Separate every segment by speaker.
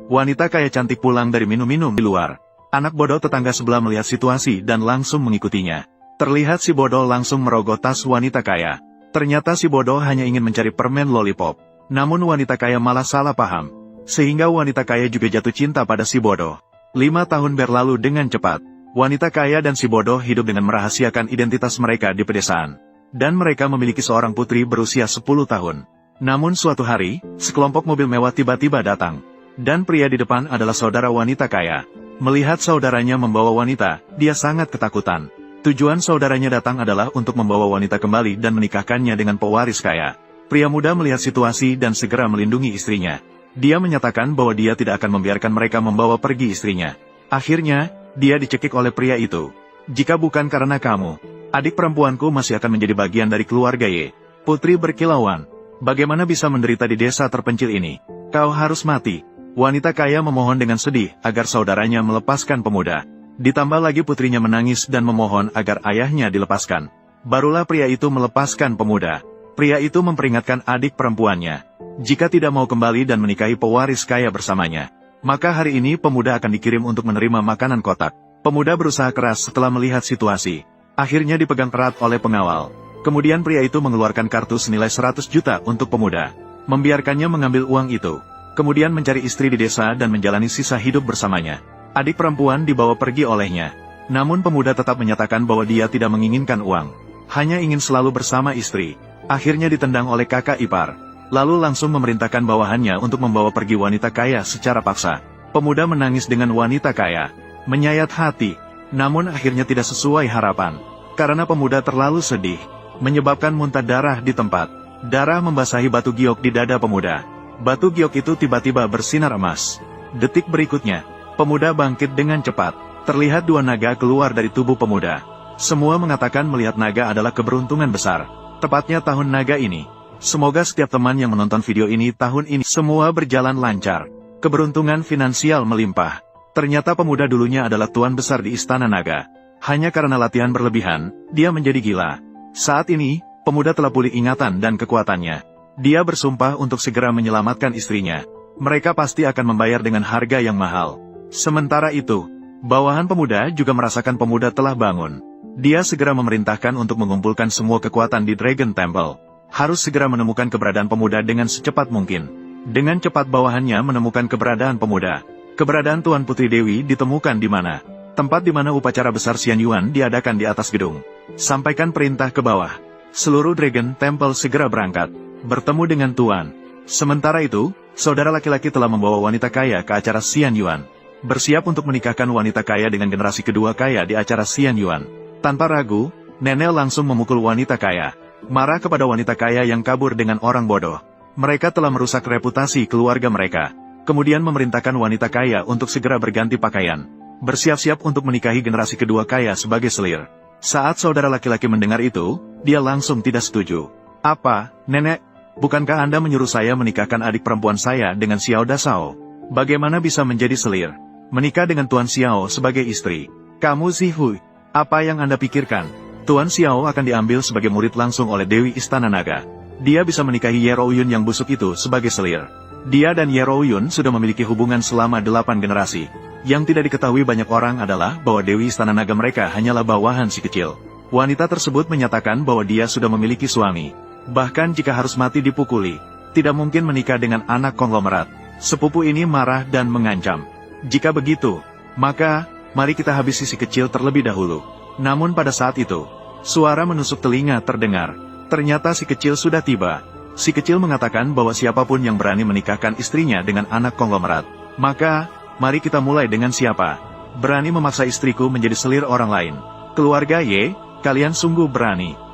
Speaker 1: Wanita kaya cantik pulang dari minum-minum di luar. Anak bodoh tetangga sebelah melihat situasi dan langsung mengikutinya. Terlihat si bodoh langsung merogoh tas wanita kaya. Ternyata si bodoh hanya ingin mencari permen lollipop. Namun wanita kaya malah salah paham. Sehingga wanita kaya juga jatuh cinta pada si bodoh. 5 tahun berlalu dengan cepat. Wanita kaya dan si bodoh hidup dengan merahasiakan identitas mereka di pedesaan. Dan mereka memiliki seorang putri berusia 10 tahun. Namun suatu hari, sekelompok mobil mewah tiba-tiba datang. Dan pria di depan adalah saudara wanita kaya. Melihat saudaranya membawa wanita, dia sangat ketakutan. Tujuan saudaranya datang adalah untuk membawa wanita kembali dan menikahkannya dengan pewaris kaya. Pria muda melihat situasi dan segera melindungi istrinya. Dia menyatakan bahwa dia tidak akan membiarkan mereka membawa pergi istrinya. Akhirnya, dia dicekik oleh pria itu. Jika bukan karena kamu, adik perempuanku masih akan menjadi bagian dari keluarga Ye. Putri berkilauan. Bagaimana bisa menderita di desa terpencil ini? Kau harus mati. Wanita kaya memohon dengan sedih agar saudaranya melepaskan pemuda. Ditambah lagi putrinya menangis dan memohon agar ayahnya dilepaskan. Barulah pria itu melepaskan pemuda. Pria itu memperingatkan adik perempuannya. Jika tidak mau kembali dan menikahi pewaris kaya bersamanya, maka hari ini pemuda akan dikirim untuk menerima makanan kotak. Pemuda berusaha keras setelah melihat situasi. Akhirnya dipegang erat oleh pengawal. Kemudian pria itu mengeluarkan kartu senilai 100 juta untuk pemuda. Membiarkannya mengambil uang itu. Kemudian mencari istri di desa dan menjalani sisa hidup bersamanya. Adik perempuan dibawa pergi olehnya. Namun pemuda tetap menyatakan bahwa dia tidak menginginkan uang. Hanya ingin selalu bersama istri. Akhirnya ditendang oleh kakak ipar. Lalu langsung memerintahkan bawahannya untuk membawa pergi wanita kaya secara paksa. Pemuda menangis dengan wanita kaya. Menyayat hati. Namun akhirnya tidak sesuai harapan. Karena pemuda terlalu sedih. Menyebabkan muntah darah di tempat. Darah membasahi batu giok di dada pemuda. Batu giok itu tiba-tiba bersinar emas. Detik berikutnya, pemuda bangkit dengan cepat. Terlihat 2 naga keluar dari tubuh pemuda. Semua mengatakan melihat naga adalah keberuntungan besar. Tepatnya tahun naga ini. Semoga setiap teman yang menonton video ini tahun ini semua berjalan lancar. Keberuntungan finansial melimpah. Ternyata pemuda dulunya adalah tuan besar di Istana Naga. Hanya karena latihan berlebihan, dia menjadi gila. Saat ini, pemuda telah pulih ingatan dan kekuatannya. Dia bersumpah untuk segera menyelamatkan istrinya. Mereka pasti akan membayar dengan harga yang mahal. Sementara itu, bawahan pemuda juga merasakan pemuda telah bangun. Dia segera memerintahkan untuk mengumpulkan semua kekuatan di Dragon Temple. Harus segera menemukan keberadaan pemuda dengan secepat mungkin. Dengan cepat bawahannya menemukan keberadaan pemuda. Keberadaan Tuan Putri Dewi ditemukan di mana? Tempat di mana upacara besar Xian Yuan diadakan di atas gedung. Sampaikan perintah ke bawah. Seluruh Dragon Temple segera berangkat. Bertemu dengan Tuan. Sementara itu, saudara laki-laki telah membawa wanita kaya ke acara Xian Yuan. Bersiap untuk menikahkan wanita kaya dengan generasi kedua kaya di acara Xian Yuan. Tanpa ragu, nenek langsung memukul wanita kaya. Marah kepada wanita kaya yang kabur dengan orang bodoh. Mereka telah merusak reputasi keluarga mereka. Kemudian memerintahkan wanita kaya untuk segera berganti pakaian. Bersiap-siap untuk menikahi generasi kedua kaya sebagai selir. Saat saudara laki-laki mendengar itu, dia langsung tidak setuju. Apa, nenek? Bukankah Anda menyuruh saya menikahkan adik perempuan saya dengan Xiao Dasao? Bagaimana bisa menjadi selir? Menikah dengan Tuan Xiao sebagai istri? Kamu Zihui, apa yang Anda pikirkan? Tuan Xiao akan diambil sebagai murid langsung oleh Dewi Istana Naga. Dia bisa menikahi Ye Rouyun yang busuk itu sebagai selir. Dia dan Ye Rouyun sudah memiliki hubungan selama 8 generasi. Yang tidak diketahui banyak orang adalah bahwa Dewi Istana Naga mereka hanyalah bawahan si kecil. Wanita tersebut menyatakan bahwa dia sudah memiliki suami. Bahkan jika harus mati dipukuli, tidak mungkin menikah dengan anak konglomerat. Sepupu ini marah dan mengancam. Jika begitu, maka, mari kita habisi si kecil terlebih dahulu. Namun pada saat itu, suara menusuk telinga terdengar. Ternyata si kecil sudah tiba. Si kecil mengatakan bahwa siapapun yang berani menikahkan istrinya dengan anak konglomerat, maka, mari kita mulai dengan siapa berani memaksa istriku menjadi selir orang lain. Keluarga Ye, kalian sungguh berani.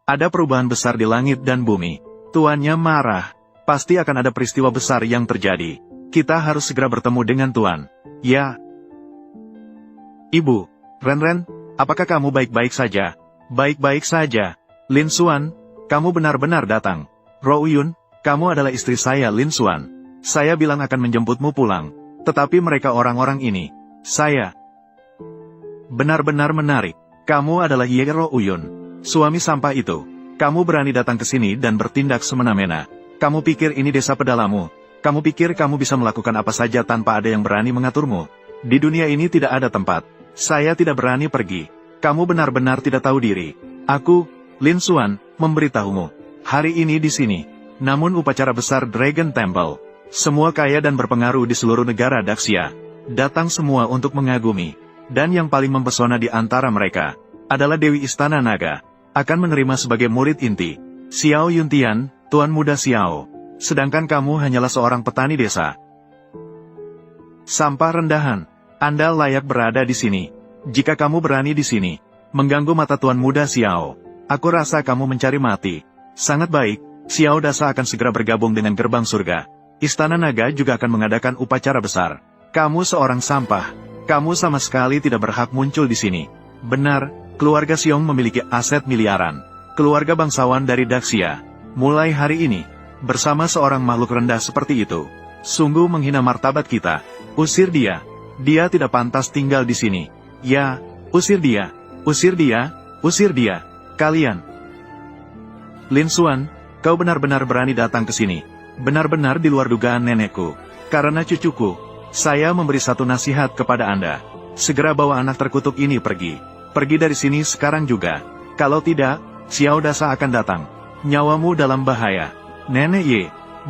Speaker 1: Ada perubahan besar di langit dan bumi. Tuannya marah. Pasti akan ada peristiwa besar yang terjadi. Kita harus segera bertemu dengan Tuan. Ya. Ibu, Ren, apakah kamu baik-baik saja? Baik-baik saja. Lin Xuan, kamu benar-benar datang. Rouyun, kamu adalah istri saya Lin Xuan. Saya bilang akan menjemputmu pulang. Tetapi mereka orang-orang ini. Saya. Benar-benar menarik. Kamu adalah Ye Rouyun. Suami sampah itu. Kamu berani datang ke sini dan bertindak semena-mena. Kamu pikir ini desa pedalamu? Kamu pikir kamu bisa melakukan apa saja tanpa ada yang berani mengaturmu? Di dunia ini tidak ada tempat. Saya tidak berani pergi. Kamu benar-benar tidak tahu diri. Aku, Lin Xuan, memberitahumu. Hari ini di sini. Namun upacara besar Dragon Temple. Semua kaya dan berpengaruh di seluruh negara Daxia. Datang semua untuk mengagumi. Dan yang paling mempesona di antara mereka adalah Dewi Istana Naga. Akan menerima sebagai murid inti. Xiao Yuntian, Tuan Muda Xiao. Sedangkan kamu hanyalah seorang petani desa. Sampah rendahan. Anda layak berada di sini. Jika kamu berani di sini, mengganggu mata Tuan Muda Xiao, aku rasa kamu mencari mati. Sangat baik, Xiao Dasa akan segera bergabung dengan gerbang surga. Istana Naga juga akan mengadakan upacara besar. Kamu seorang sampah. Kamu sama sekali tidak berhak muncul di sini. Benar, keluarga Xiong memiliki aset miliaran. Keluarga bangsawan dari Daxia. Mulai hari ini, bersama seorang makhluk rendah seperti itu, sungguh menghina martabat kita. Usir dia. Dia tidak pantas tinggal di sini. Ya, usir dia. Usir dia. Usir dia. Kalian. Lin Xuan, kau benar-benar berani datang ke sini. Benar-benar di luar dugaan nenekku. Karena cucuku, saya memberi satu nasihat kepada Anda. Segera bawa anak terkutuk ini pergi. Pergi dari sini sekarang juga. Kalau tidak, Xiao Dasa akan datang. Nyawamu dalam bahaya. Nenek Ye,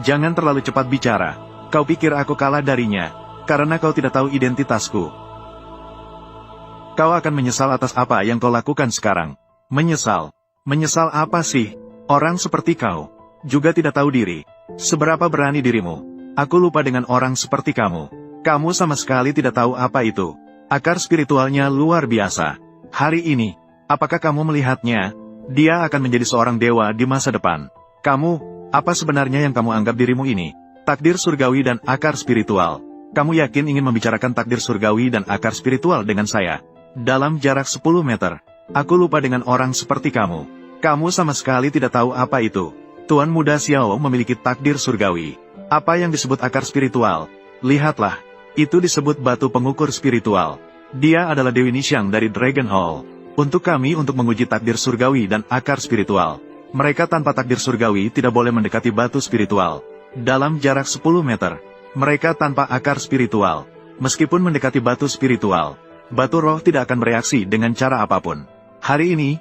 Speaker 1: jangan terlalu cepat bicara. Kau pikir aku kalah darinya, karena kau tidak tahu identitasku. Kau akan menyesal atas apa yang kau lakukan sekarang. Menyesal? Menyesal apa sih? Orang seperti kau, juga tidak tahu diri. Seberapa berani dirimu? Aku lupa dengan orang seperti kamu. Kamu sama sekali tidak tahu apa itu. Akar spiritualnya luar biasa. Hari ini, apakah kamu melihatnya? Dia akan menjadi seorang dewa di masa depan. Kamu, apa sebenarnya yang kamu anggap dirimu ini? Takdir surgawi dan akar spiritual. Kamu yakin ingin membicarakan takdir surgawi dan akar spiritual dengan saya? Dalam jarak 10 meter. Aku lupa dengan orang seperti kamu. Kamu sama sekali tidak tahu apa itu. Tuan Muda Xiao memiliki takdir surgawi. Apa yang disebut akar spiritual? Lihatlah. Itu disebut batu pengukur spiritual. Dia adalah Dewi Nixiang dari Dragon Hall. Untuk kami untuk menguji takdir surgawi dan akar spiritual. Mereka tanpa takdir surgawi tidak boleh mendekati batu spiritual. Dalam jarak 10 meter. Mereka tanpa akar spiritual. Meskipun mendekati batu spiritual, batu roh tidak akan bereaksi dengan cara apapun. Hari ini,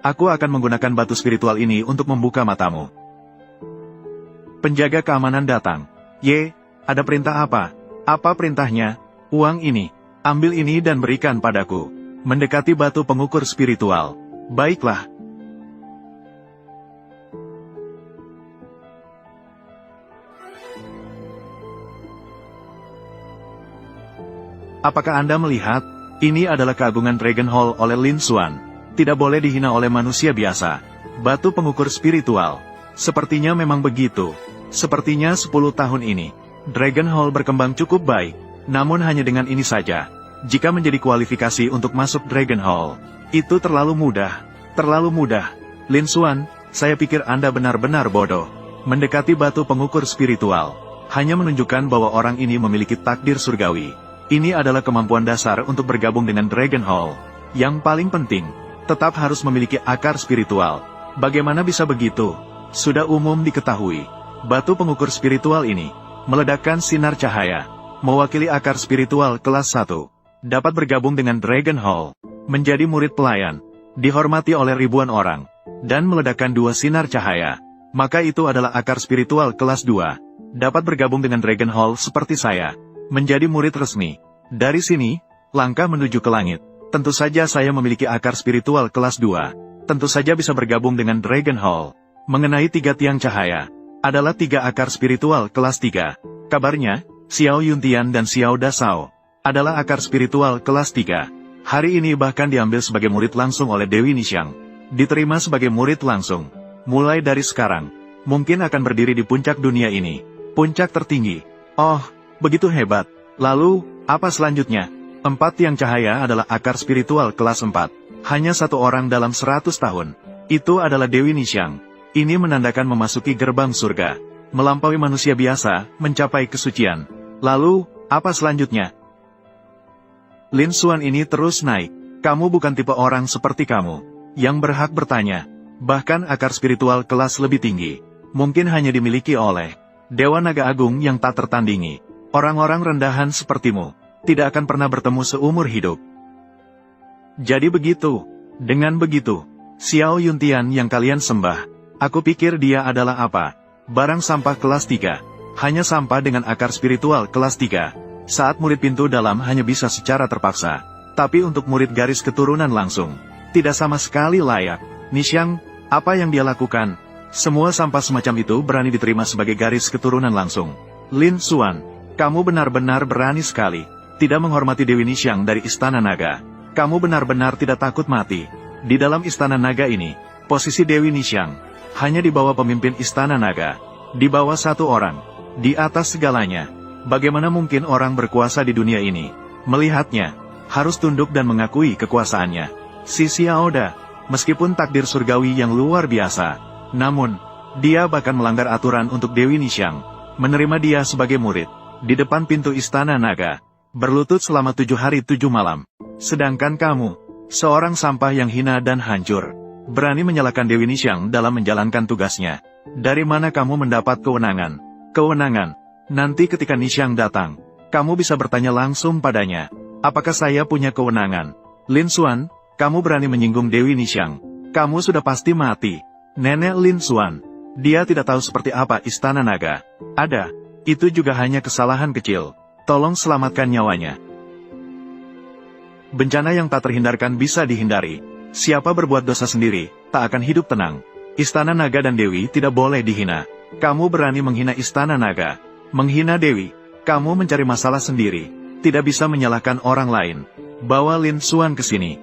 Speaker 1: aku akan menggunakan batu spiritual ini untuk membuka matamu. Penjaga keamanan datang. Ye, ada perintah apa? Apa perintahnya? Uang ini. Ambil ini dan berikan padaku. Mendekati batu pengukur spiritual. Baiklah. Apakah Anda melihat? Ini adalah keagungan Dragon Hall oleh Lin Xuan. Tidak boleh dihina oleh manusia biasa. Batu pengukur spiritual. Sepertinya memang begitu. Sepertinya 10 tahun ini, Dragon Hall berkembang cukup baik. Namun hanya dengan ini saja. Jika menjadi kualifikasi untuk masuk Dragon Hall, itu terlalu mudah. Terlalu mudah. Lin Xuan, saya pikir Anda benar-benar bodoh. Mendekati batu pengukur spiritual hanya menunjukkan bahwa orang ini memiliki takdir surgawi. Ini adalah kemampuan dasar untuk bergabung dengan Dragon Hall. Yang paling penting, tetap harus memiliki akar spiritual. Bagaimana bisa begitu? Sudah umum diketahui. Batu pengukur spiritual ini meledakkan sinar cahaya. Mewakili akar spiritual kelas 1, dapat bergabung dengan Dragon Hall, menjadi murid pelayan, dihormati oleh ribuan orang, dan meledakkan 2 sinar cahaya. Maka itu adalah akar spiritual kelas 2, dapat bergabung dengan Dragon Hall seperti saya, menjadi murid resmi. Dari sini, langkah menuju ke langit. Tentu saja saya memiliki akar spiritual kelas 2, tentu saja bisa bergabung dengan Dragon Hall. Mengenai 3 tiang cahaya, adalah 3 akar spiritual kelas 3. Kabarnya, Xiao Yuntian dan Xiao Dasao adalah akar spiritual kelas 3. Hari ini bahkan diambil sebagai murid langsung oleh Dewi Nixiang. Diterima sebagai murid langsung. Mulai dari sekarang, mungkin akan berdiri di puncak dunia ini. Puncak tertinggi. Oh, begitu hebat. Lalu, apa selanjutnya? 4 tiang cahaya adalah akar spiritual kelas 4. Hanya 1 orang dalam 100 tahun. Itu adalah Dewi Nixiang. Ini menandakan memasuki gerbang surga. Melampaui manusia biasa, mencapai kesucian. Lalu, apa selanjutnya? Lin Xuan ini terus naik. Kamu bukan tipe orang seperti kamu, yang berhak bertanya. Bahkan akar spiritual kelas lebih tinggi, mungkin hanya dimiliki oleh Dewa Naga Agung yang tak tertandingi. Orang-orang rendahan sepertimu tidak akan pernah bertemu seumur hidup. Jadi begitu. Dengan begitu, Xiao Yuntian yang kalian sembah, aku pikir dia adalah apa? Barang sampah kelas 3. Hanya sampah dengan akar spiritual kelas 3. Saat murid pintu dalam hanya bisa secara terpaksa. Tapi untuk murid garis keturunan langsung, tidak sama sekali layak. Nixiang, apa yang dia lakukan? Semua sampah semacam itu berani diterima sebagai garis keturunan langsung. Lin Xuan, kamu benar-benar berani sekali. Tidak menghormati Dewi Nixiang dari Istana Naga. Kamu benar-benar tidak takut mati. Di dalam Istana Naga ini, posisi Dewi Nixiang hanya di bawah pemimpin Istana Naga. Di bawah satu orang. Di atas segalanya. Bagaimana mungkin orang berkuasa di dunia ini melihatnya, harus tunduk dan mengakui kekuasaannya? Si Xiaoda, meskipun takdir surgawi yang luar biasa, namun, dia bahkan melanggar aturan untuk Dewi Nixiang, menerima dia sebagai murid, di depan pintu Istana Naga, berlutut selama 7 hari 7 malam. Sedangkan kamu, seorang sampah yang hina dan hancur, berani menyalahkan Dewi Nixiang dalam menjalankan tugasnya. Dari mana kamu mendapat kewenangan? Kewenangan. Nanti ketika Nixiang datang, kamu bisa bertanya langsung padanya. Apakah saya punya kewenangan? Lin Xuan, kamu berani menyinggung Dewi Nixiang. Kamu sudah pasti mati. Nenek Lin Xuan, dia tidak tahu seperti apa Istana Naga. Ada, itu juga hanya kesalahan kecil. Tolong selamatkan nyawanya. Bencana yang tak terhindarkan bisa dihindari. Siapa berbuat dosa sendiri, tak akan hidup tenang. Istana Naga dan Dewi tidak boleh dihina. Kamu berani menghina Istana Naga, menghina Dewi. Kamu mencari masalah sendiri, tidak bisa menyalahkan orang lain. Bawa Lin Xuan ke sini.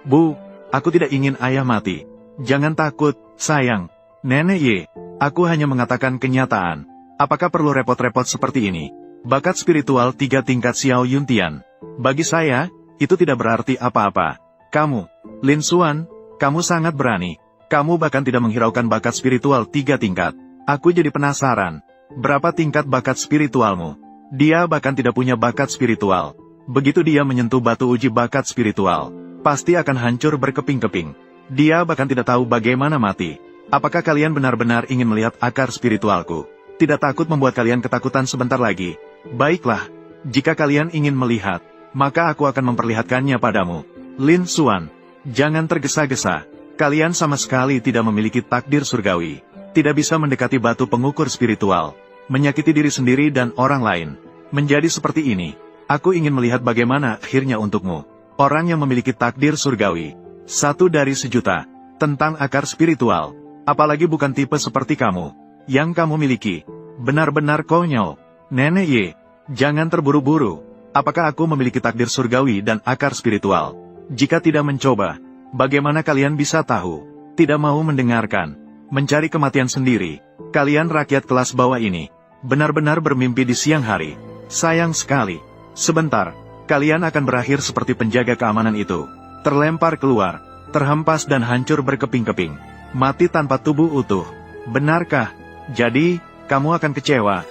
Speaker 1: Bu, aku tidak ingin ayah mati. Jangan takut, sayang. Nenek Ye, aku hanya mengatakan kenyataan. Apakah perlu repot-repot seperti ini? Bakat spiritual 3 tingkat Xiao Yuntian. Bagi saya, itu tidak berarti apa-apa. Kamu, Lin Xuan, kamu sangat berani. Kamu bahkan tidak menghiraukan bakat spiritual 3 tingkat. Aku jadi penasaran. Berapa tingkat bakat spiritualmu? Dia bahkan tidak punya bakat spiritual. Begitu dia menyentuh batu uji bakat spiritual, pasti akan hancur berkeping-keping. Dia bahkan tidak tahu bagaimana mati. Apakah kalian benar-benar ingin melihat akar spiritualku? Tidak takut membuat kalian ketakutan sebentar lagi? Baiklah, jika kalian ingin melihat, maka aku akan memperlihatkannya padamu. Lin Xuan, jangan tergesa-gesa. Kalian sama sekali tidak memiliki takdir surgawi. Tidak bisa mendekati batu pengukur spiritual. Menyakiti diri sendiri dan orang lain. Menjadi seperti ini, aku ingin melihat bagaimana akhirnya untukmu. Orang yang memiliki takdir surgawi. 1 dari sejuta. Tentang akar spiritual. Apalagi bukan tipe seperti kamu. Yang kamu miliki. Benar-benar konyol. Nenek Ye, jangan terburu-buru. Apakah aku memiliki takdir surgawi dan akar spiritual? Jika tidak mencoba, bagaimana kalian bisa tahu? Tidak mau mendengarkan. Mencari kematian sendiri. Kalian rakyat kelas bawah ini, benar-benar bermimpi di siang hari. Sayang sekali. Sebentar, kalian akan berakhir seperti penjaga keamanan itu. Terlempar keluar, terhempas dan hancur berkeping-keping. Mati tanpa tubuh utuh. Benarkah? Jadi, kamu akan kecewa.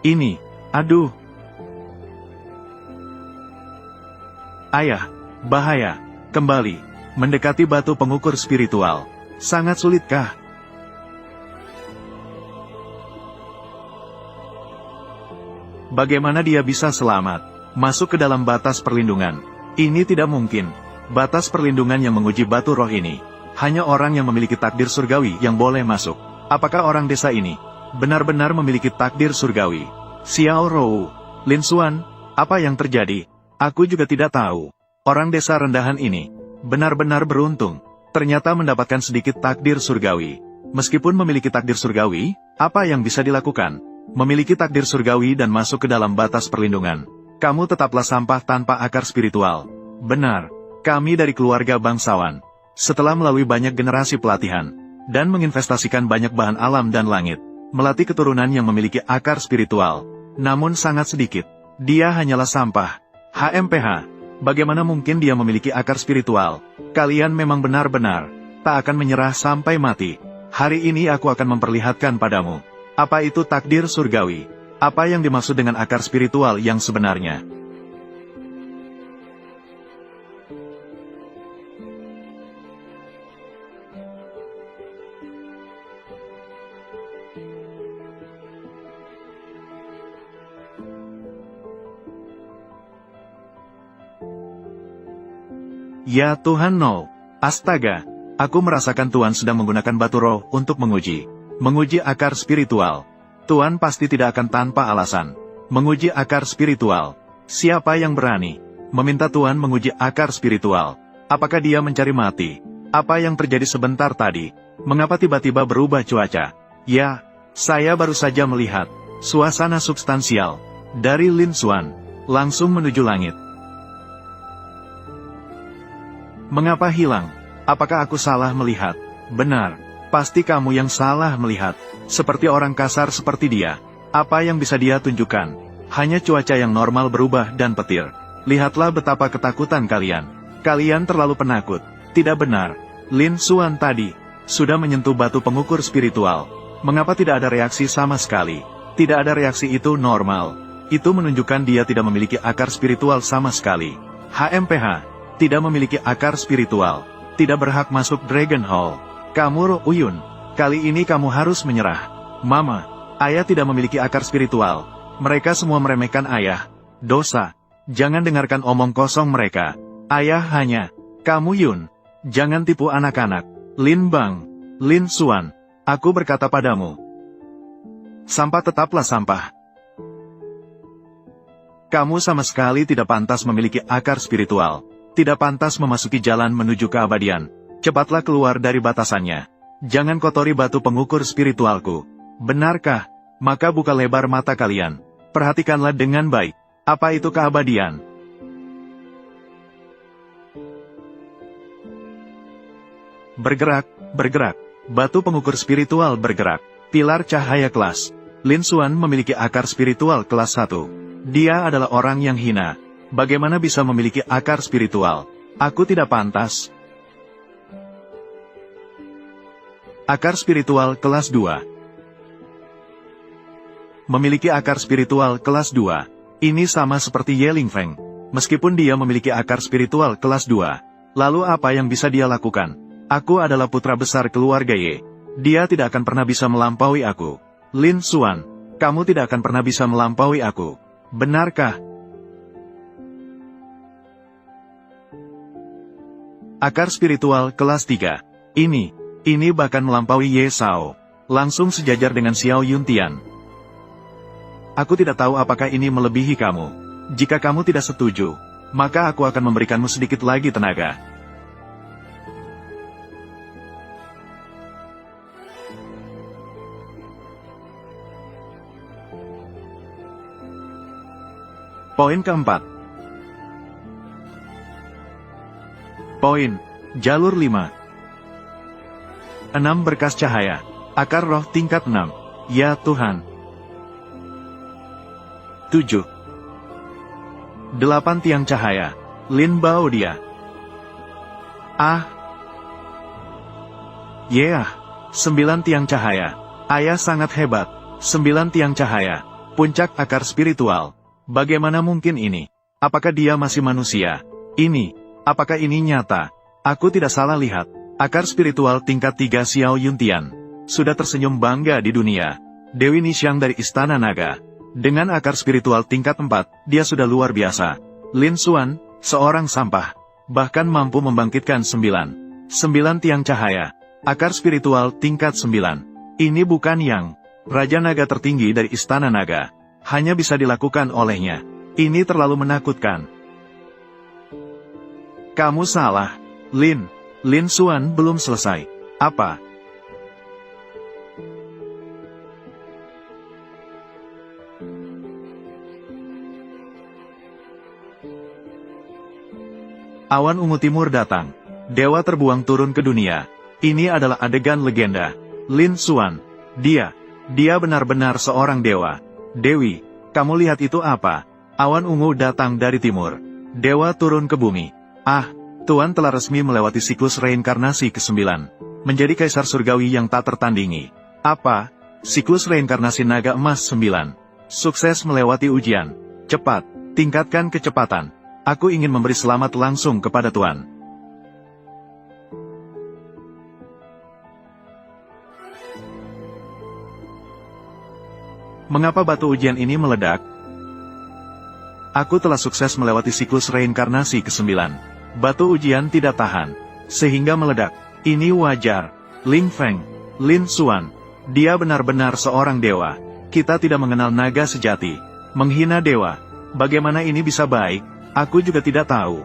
Speaker 1: Ini, aduh. Ayah, bahaya. Kembali, mendekati batu pengukur spiritual. Sangat sulitkah? Bagaimana dia bisa selamat masuk ke dalam batas perlindungan? Ini tidak mungkin. Batas perlindungan yang menguji batu roh ini, hanya orang yang memiliki takdir surgawi yang boleh masuk. Apakah orang desa ini benar-benar memiliki takdir surgawi? Xiao Rou, Lin Xuan, apa yang terjadi? Aku juga tidak tahu. Orang desa rendahan ini benar-benar beruntung. Ternyata mendapatkan sedikit takdir surgawi. Meskipun memiliki takdir surgawi, apa yang bisa dilakukan? Memiliki takdir surgawi dan masuk ke dalam batas perlindungan. Kamu tetaplah sampah tanpa akar spiritual. Benar, kami dari keluarga bangsawan. Setelah melalui banyak generasi pelatihan, dan menginvestasikan banyak bahan alam dan langit, melatih keturunan yang memiliki akar spiritual. Namun sangat sedikit. Dia hanyalah sampah. HMPH, bagaimana mungkin dia memiliki akar spiritual? Kalian memang benar-benar tak akan menyerah sampai mati. Hari ini aku akan memperlihatkan padamu. Apa itu takdir surgawi? Apa yang dimaksud dengan akar spiritual yang sebenarnya? Ya Tuhan no. Astaga. Aku merasakan Tuhan sedang menggunakan batu roh untuk menguji akar spiritual. Tuhan pasti tidak akan tanpa alasan menguji akar spiritual. Siapa yang berani meminta Tuhan menguji akar spiritual? Apakah dia mencari mati? Apa yang terjadi sebentar tadi? Mengapa tiba-tiba berubah cuaca? Ya, saya baru saja melihat suasana substansial dari Lin Xuan langsung menuju langit. Mengapa hilang? Apakah aku salah melihat? Benar, pasti kamu yang salah melihat. Seperti orang kasar seperti dia. Apa yang bisa dia tunjukkan? Hanya cuaca yang normal berubah dan petir. Lihatlah betapa ketakutan kalian. Kalian terlalu penakut. Tidak benar. Lin Xuan tadi sudah menyentuh batu pengukur spiritual. Mengapa tidak ada reaksi sama sekali? Tidak ada reaksi itu normal. Itu menunjukkan dia tidak memiliki akar spiritual sama sekali. HMPH tidak memiliki akar spiritual. Tidak berhak masuk Dragon Hall. Kamu Roh Uyun, kali ini kamu harus menyerah. Mama, ayah tidak memiliki akar spiritual. Mereka semua meremehkan ayah. Dosa. Jangan dengarkan omong kosong mereka. Ayah hanya. Kamu Yun. Jangan tipu anak-anak. Lin Bang. Lin Xuan. Aku berkata padamu. Sampah tetaplah sampah. Kamu sama sekali tidak pantas memiliki akar spiritual. Tidak pantas memasuki jalan menuju keabadian. Cepatlah keluar dari batasannya. Jangan kotori batu pengukur spiritualku. Benarkah? Maka buka lebar mata kalian. Perhatikanlah dengan baik. Apa itu keabadian? Bergerak, bergerak. Batu pengukur spiritual bergerak. Pilar cahaya kelas. Lin Xuan memiliki akar spiritual kelas 1. Dia adalah orang yang hina. Bagaimana bisa memiliki akar spiritual? Aku tidak pantas. Akar spiritual kelas 2. Memiliki akar spiritual kelas 2. Ini sama seperti Ye Lingfeng. Meskipun dia memiliki akar spiritual kelas 2. Lalu apa yang bisa dia lakukan? Aku adalah putra besar keluarga Ye. Dia tidak akan pernah bisa melampaui aku. Lin Xuan, kamu tidak akan pernah bisa melampaui aku. Benarkah? Akar spiritual kelas 3. Ini bahkan melampaui Ye Sao. Langsung sejajar dengan Xiao Yuntian. Aku tidak tahu apakah ini melebihi kamu. Jika kamu tidak setuju, maka aku akan memberikanmu sedikit lagi tenaga. Poin keempat. Poin, jalur 5. 6 berkas cahaya. Akar roh tingkat 6. Ya Tuhan. 7. 8 tiang cahaya. Lin Bao dia. Yeah. 9 tiang cahaya. Ayah sangat hebat. 9 tiang cahaya. Puncak akar spiritual. Bagaimana mungkin ini? Apakah dia masih manusia? Apakah ini nyata? Aku tidak salah lihat. Akar spiritual tingkat 3 Xiao Yuntian. Sudah tersenyum bangga di dunia. Dewi Nixiang dari Istana Naga. Dengan akar spiritual tingkat 4, dia sudah luar biasa. Lin Xuan, seorang sampah. Bahkan mampu membangkitkan 9 tiang cahaya. Akar spiritual tingkat 9. Ini bukan yang Raja Naga tertinggi dari Istana Naga. Hanya bisa dilakukan olehnya. Ini terlalu menakutkan. Kamu salah, Lin. Lin Xuan belum selesai. Apa? Awan ungu timur datang. Dewa terbuang turun ke dunia. Ini adalah adegan legenda. Lin Xuan. Dia benar-benar seorang dewa. Dewi, kamu lihat itu apa? Awan ungu datang dari timur. Dewa turun ke bumi. Tuan telah resmi melewati siklus reinkarnasi ke-9. Menjadi kaisar surgawi yang tak tertandingi. Apa? Siklus reinkarnasi naga emas 9. Sukses melewati ujian. Cepat, tingkatkan kecepatan. Aku ingin memberi selamat langsung kepada Tuan. Mengapa batu ujian ini meledak? Aku telah sukses melewati siklus reinkarnasi ke-9. Batu ujian tidak tahan, sehingga meledak. Ini wajar. Ling Feng, Lin Xuan, dia benar-benar seorang dewa. Kita tidak mengenal naga sejati. Menghina dewa. Bagaimana ini bisa baik? Aku juga tidak tahu.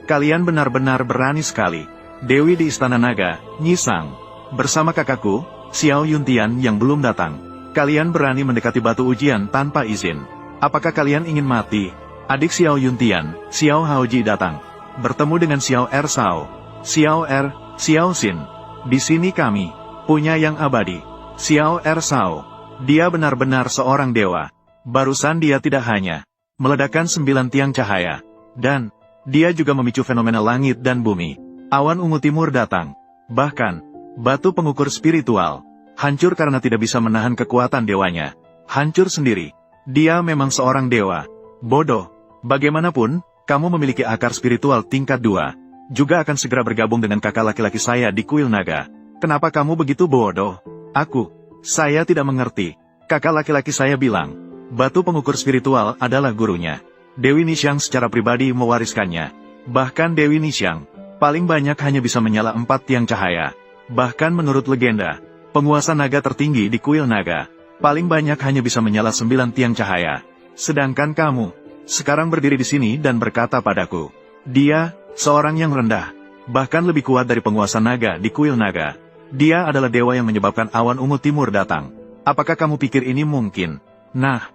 Speaker 1: Kalian benar-benar berani sekali. Dewi di Istana Naga, Nyisang, bersama kakakku, Xiao Yuntian yang belum datang. Kalian berani mendekati batu ujian tanpa izin. Apakah kalian ingin mati? Adik Xiao Yuntian, Xiao Haoji datang. Bertemu dengan Xiao Er Sao. Xiao Er, Xiao Xin. Di sini kami punya yang abadi. Xiao Er Sao. Dia benar-benar seorang dewa. Barusan dia tidak hanya meledakkan 9 tiang cahaya. Dan dia juga memicu fenomena langit dan bumi. Awan ungu timur datang. Bahkan, batu pengukur spiritual hancur karena tidak bisa menahan kekuatan dewanya. Hancur sendiri. Dia memang seorang dewa. Bodoh. Bagaimanapun, kamu memiliki akar spiritual tingkat 2. Juga akan segera bergabung dengan kakak laki-laki saya di kuil naga. Kenapa kamu begitu bodoh? Saya tidak mengerti. Kakak laki-laki saya bilang, batu pengukur spiritual adalah gurunya. Dewi Nixiang secara pribadi mewariskannya. Bahkan Dewi Nixiang paling banyak hanya bisa menyala 4 tiang cahaya. Bahkan menurut legenda, penguasa naga tertinggi di kuil naga paling banyak hanya bisa menyala 9 tiang cahaya. Sedangkan kamu sekarang berdiri di sini dan berkata padaku, dia seorang yang rendah, bahkan lebih kuat dari penguasa naga di kuil naga. Dia adalah dewa yang menyebabkan awan ungu timur datang. Apakah kamu pikir ini mungkin? Nah,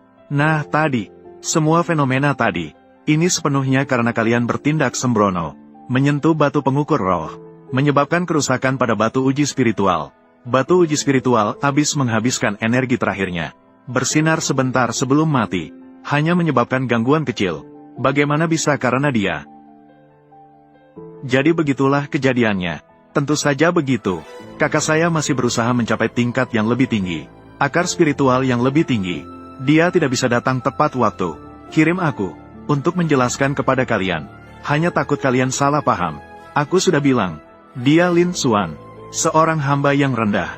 Speaker 1: tadi semua fenomena tadi, ini sepenuhnya karena kalian bertindak sembrono, menyentuh batu pengukur roh, menyebabkan kerusakan pada batu uji spiritual. Batu uji spiritual habis menghabiskan energi terakhirnya, bersinar sebentar sebelum mati, hanya menyebabkan gangguan kecil. Bagaimana bisa karena dia? Jadi begitulah kejadiannya. Tentu saja begitu. Kakak saya masih berusaha mencapai tingkat yang lebih tinggi, akar spiritual yang lebih tinggi. Dia tidak bisa datang tepat waktu. Kirim aku untuk menjelaskan kepada kalian. Hanya takut kalian salah paham. Aku sudah bilang, dia Lin Xuan, seorang hamba yang rendah.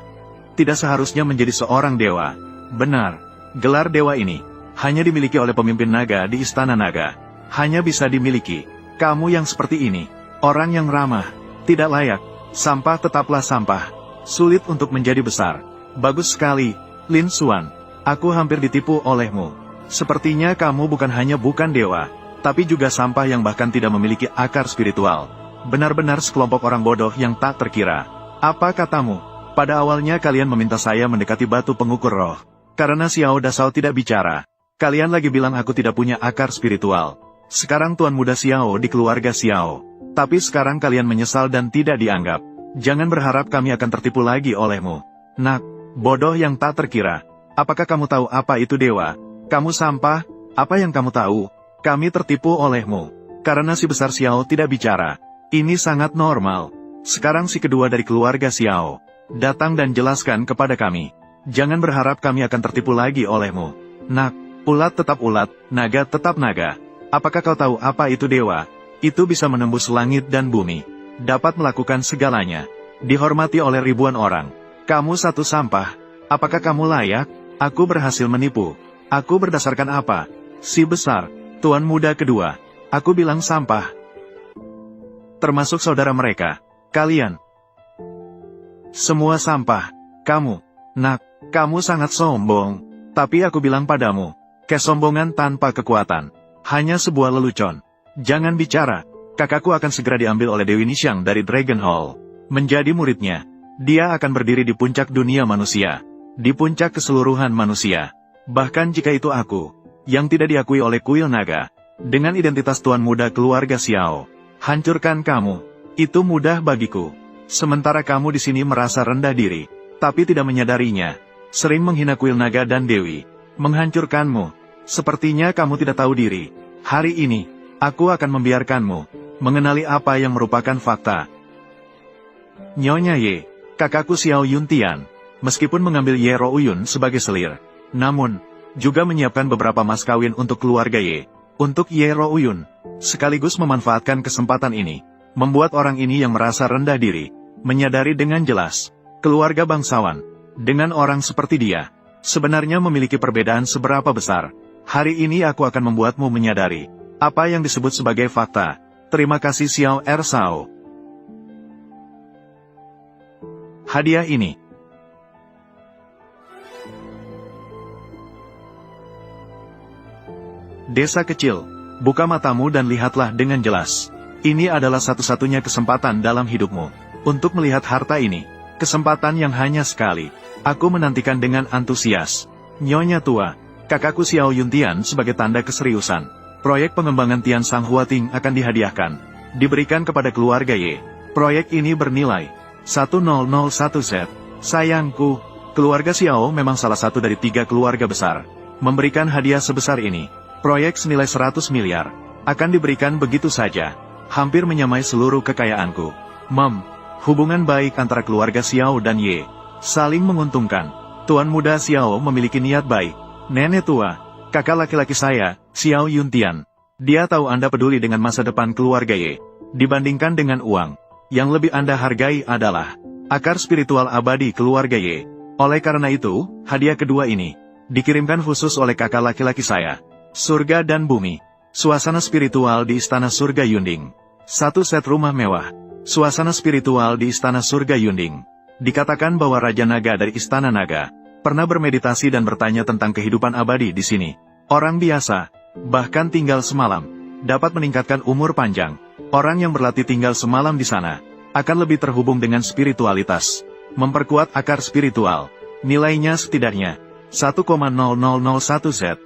Speaker 1: Tidak seharusnya menjadi seorang dewa. Benar, gelar dewa ini hanya dimiliki oleh pemimpin naga di Istana Naga. Hanya bisa dimiliki. Kamu yang seperti ini, orang yang ramah, tidak layak, sampah tetaplah sampah. Sulit untuk menjadi besar. Bagus sekali, Lin Xuan. Aku hampir ditipu olehmu. Sepertinya kamu bukan hanya bukan dewa, tapi juga sampah yang bahkan tidak memiliki akar spiritual. Benar-benar sekelompok orang bodoh yang tak terkira. Apa katamu? Pada awalnya kalian meminta saya mendekati batu pengukur roh. Karena Xiao Dasao tidak bicara. Kalian lagi bilang aku tidak punya akar spiritual. Sekarang Tuan Muda Xiao di keluarga Xiao. Tapi sekarang kalian menyesal dan tidak dianggap. Jangan berharap kami akan tertipu lagi olehmu. Nak, bodoh yang tak terkira. Apakah kamu tahu apa itu dewa? Kamu sampah, apa yang kamu tahu? Kami tertipu olehmu. Karena si besar Xiao tidak bicara. Ini sangat normal. Sekarang si kedua dari keluarga Xiao datang dan jelaskan kepada kami. Jangan berharap kami akan tertipu lagi olehmu. Nak, ulat tetap ulat, naga tetap naga. Apakah kau tahu apa itu dewa? Itu bisa menembus langit dan bumi. Dapat melakukan segalanya. Dihormati oleh ribuan orang. Kamu satu sampah. Apakah kamu layak? Aku berhasil menipu. Aku berdasarkan apa? Si besar, Tuan Muda kedua. Aku bilang sampah. Termasuk saudara mereka. Kalian. Semua sampah. Kamu. Nak, kamu sangat sombong. Tapi aku bilang padamu, kesombongan tanpa kekuatan hanya sebuah lelucon. Jangan bicara. Kakakku akan segera diambil oleh Dewi Nixiang dari Dragon Hall. Menjadi muridnya. Dia akan berdiri di puncak dunia manusia. Di puncak keseluruhan manusia. Bahkan jika itu aku, yang tidak diakui oleh kuil naga, dengan identitas Tuan Muda keluarga Xiao, hancurkan kamu. Itu mudah bagiku. Sementara kamu di sini merasa rendah diri, tapi tidak menyadarinya. Sering menghina kuil naga dan dewi. Menghancurkanmu. Sepertinya kamu tidak tahu diri. Hari ini, aku akan membiarkanmu mengenali apa yang merupakan fakta. Nyonya Ye, kakakku Xiao Yuntian, meskipun mengambil Ye Rouyun sebagai selir, namun, juga menyiapkan beberapa mas kawin untuk keluarga Ye. Untuk Ye Rouyun, sekaligus memanfaatkan kesempatan ini, membuat orang ini yang merasa rendah diri, menyadari dengan jelas, keluarga bangsawan, dengan orang seperti dia, sebenarnya memiliki perbedaan seberapa besar. Hari ini aku akan membuatmu menyadari, apa yang disebut sebagai fakta. Terima kasih Xiao Er Sao. Hadiah ini. Desa kecil, buka matamu dan lihatlah dengan jelas. Ini adalah satu-satunya kesempatan dalam hidupmu untuk melihat harta ini. Kesempatan yang hanya sekali. Aku menantikan dengan antusias. Nyonya tua, kakakku Xiao Yuntian sebagai tanda keseriusan. Proyek pengembangan Tian Sang Huating akan dihadiahkan. Diberikan kepada keluarga Ye. Proyek ini bernilai 1001 set. Sayangku, keluarga Xiao memang salah satu dari 3 keluarga besar. Memberikan hadiah sebesar ini. Proyek senilai 100 miliar. Akan diberikan begitu saja. Hampir menyamai seluruh kekayaanku. Hubungan baik antara keluarga Xiao dan Ye. Saling menguntungkan. Tuan muda Xiao memiliki niat baik. Nenek tua, kakak laki-laki saya, Xiao Yuntian. Dia tahu Anda peduli dengan masa depan keluarga Ye. Dibandingkan dengan uang, yang lebih Anda hargai adalah akar spiritual abadi keluarga Ye. Oleh karena itu, hadiah kedua ini dikirimkan khusus oleh kakak laki-laki saya. Surga dan bumi. Suasana spiritual di Istana Surga Yunding. 1 set rumah mewah. Suasana spiritual di Istana Surga Yunding. Dikatakan bahwa Raja Naga dari Istana Naga pernah bermeditasi dan bertanya tentang kehidupan abadi di sini. Orang biasa, bahkan tinggal semalam, dapat meningkatkan umur panjang. Orang yang berlatih tinggal semalam di sana akan lebih terhubung dengan spiritualitas, memperkuat akar spiritual. Nilainya setidaknya 1,0001 set.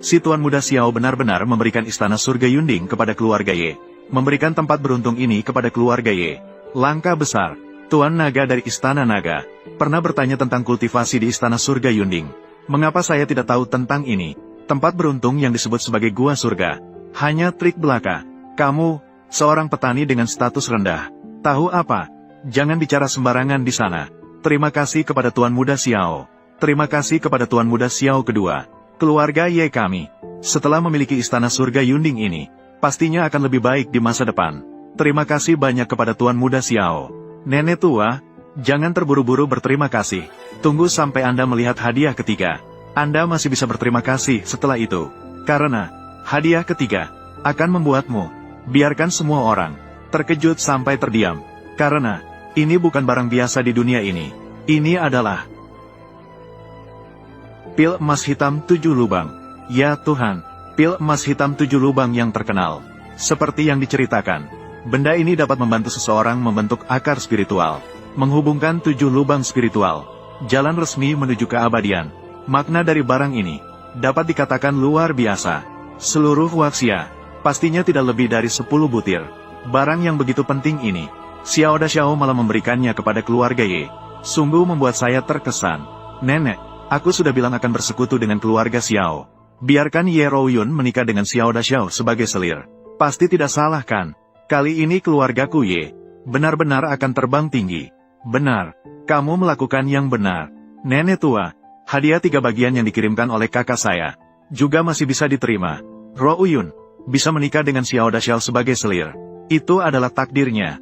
Speaker 1: Si tuan muda Xiao benar-benar memberikan Istana Surga Yunding kepada keluarga Ye. Memberikan tempat beruntung ini kepada keluarga Ye. Langkah besar. Tuan Naga dari Istana Naga pernah bertanya tentang kultivasi di Istana Surga Yunding. Mengapa saya tidak tahu tentang ini? Tempat beruntung yang disebut sebagai Gua Surga. Hanya trik belaka. Kamu, seorang petani dengan status rendah. Tahu apa? Jangan bicara sembarangan di sana. Terima kasih kepada Tuan Muda Xiao. Terima kasih kepada Tuan Muda Xiao kedua. Keluarga Ye kami, setelah memiliki Istana Surga Yunding ini, pastinya akan lebih baik di masa depan. Terima kasih banyak kepada Tuan Muda Xiao. Nenek tua, jangan terburu-buru berterima kasih. Tunggu sampai Anda melihat hadiah ketiga. Anda masih bisa berterima kasih setelah itu. Karena, hadiah ketiga akan membuatmu, biarkan semua orang terkejut sampai terdiam. Karena, ini bukan barang biasa di dunia ini. Ini adalah pil emas hitam 7 lubang. Ya Tuhan, pil emas hitam 7 lubang yang terkenal. Seperti yang diceritakan. Benda ini dapat membantu seseorang membentuk akar spiritual, menghubungkan 7 lubang spiritual, jalan resmi menuju keabadian. Makna dari barang ini dapat dikatakan luar biasa. Seluruh waksia pastinya tidak lebih dari 10 butir. Barang yang begitu penting ini, Xiao Da Xiao malah memberikannya kepada keluarga Ye. Sungguh membuat saya terkesan. Nenek, aku sudah bilang akan bersekutu dengan keluarga Xiao. Biarkan Ye Rouyun menikah dengan Xiao Da Xiao sebagai selir. Pasti tidak salah kan? Kali ini keluargaku Ye benar-benar akan terbang tinggi. Benar, kamu melakukan yang benar. Nenek tua, hadiah 3 bagian yang dikirimkan oleh kakak saya juga masih bisa diterima. Rouyun bisa menikah dengan Xiao Da Xiao sebagai selir. Itu adalah takdirnya.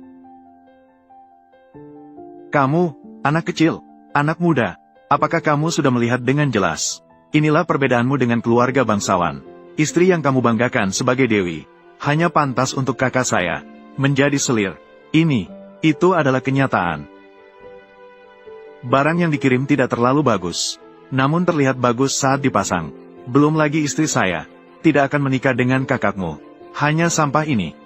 Speaker 1: Kamu, anak kecil, anak muda, apakah kamu sudah melihat dengan jelas? Inilah perbedaanmu dengan keluarga bangsawan. Istri yang kamu banggakan sebagai dewi hanya pantas untuk kakak saya menjadi selir. Itu adalah kenyataan. Barang yang dikirim tidak terlalu bagus, namun terlihat bagus saat dipasang. Belum lagi istri saya tidak akan menikah dengan kakakmu. Hanya sampah ini.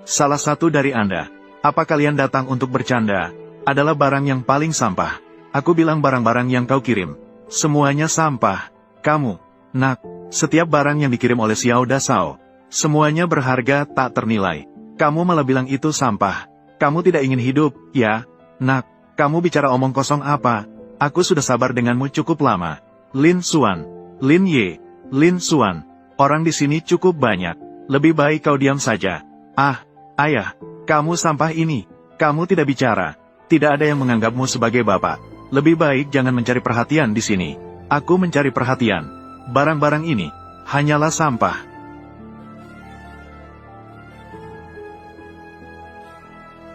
Speaker 1: Salah satu dari Anda, apa kalian datang untuk bercanda? Adalah barang yang paling sampah. Aku bilang barang-barang yang kau kirim semuanya sampah. Kamu, nak, setiap barang yang dikirim oleh Xiao Da Xiao semuanya berharga tak ternilai. Kamu malah bilang itu sampah. Kamu tidak ingin hidup, ya? Nak, kamu bicara omong kosong apa? Aku sudah sabar denganmu cukup lama. Lin Xuan, Lin Ye, Lin Xuan. Orang di sini cukup banyak. Lebih baik kau diam saja. Ayah, kamu sampah ini. Kamu tidak bicara. Tidak ada yang menganggapmu sebagai bapak. Lebih baik jangan mencari perhatian di sini. Aku mencari perhatian. Barang-barang ini hanyalah sampah.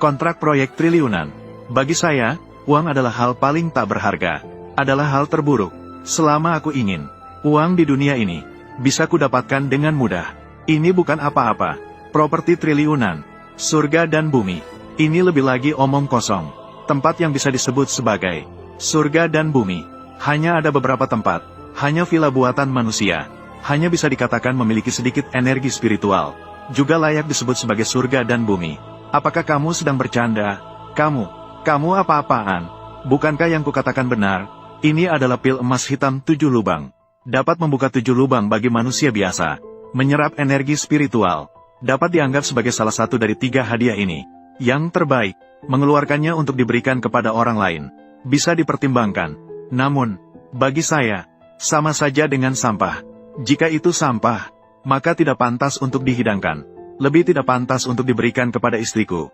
Speaker 1: Kontrak proyek triliunan. Bagi saya, uang adalah hal paling tak berharga. Adalah hal terburuk. Selama aku ingin uang di dunia ini bisa kudapatkan dengan mudah. Ini bukan apa-apa. properti triliunan, surga dan bumi. Ini lebih lagi omong kosong. Tempat yang bisa disebut sebagai surga dan bumi. Hanya ada beberapa tempat, hanya villa buatan manusia. Hanya bisa dikatakan memiliki sedikit energi spiritual. Juga layak disebut sebagai surga dan bumi. Apakah kamu sedang bercanda? Kamu apa-apaan? Bukankah yang kukatakan benar? Ini adalah pil emas hitam 7 lubang. Dapat membuka 7 lubang bagi manusia biasa. Menyerap energi spiritual. Dapat dianggap sebagai salah satu dari 3 hadiah ini. Yang terbaik, mengeluarkannya untuk diberikan kepada orang lain. Bisa dipertimbangkan. Namun, bagi saya, sama saja dengan sampah. Jika itu sampah, maka tidak pantas untuk dihidangkan. Lebih tidak pantas untuk diberikan kepada istriku.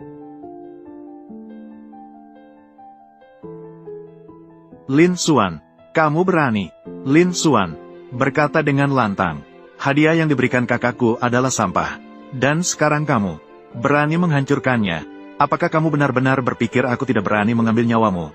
Speaker 1: Lin Xuan, kamu berani. Lin Xuan berkata dengan lantang, hadiah yang diberikan kakakku adalah sampah. Dan sekarang kamu berani menghancurkannya. Apakah kamu benar-benar berpikir aku tidak berani mengambil nyawamu?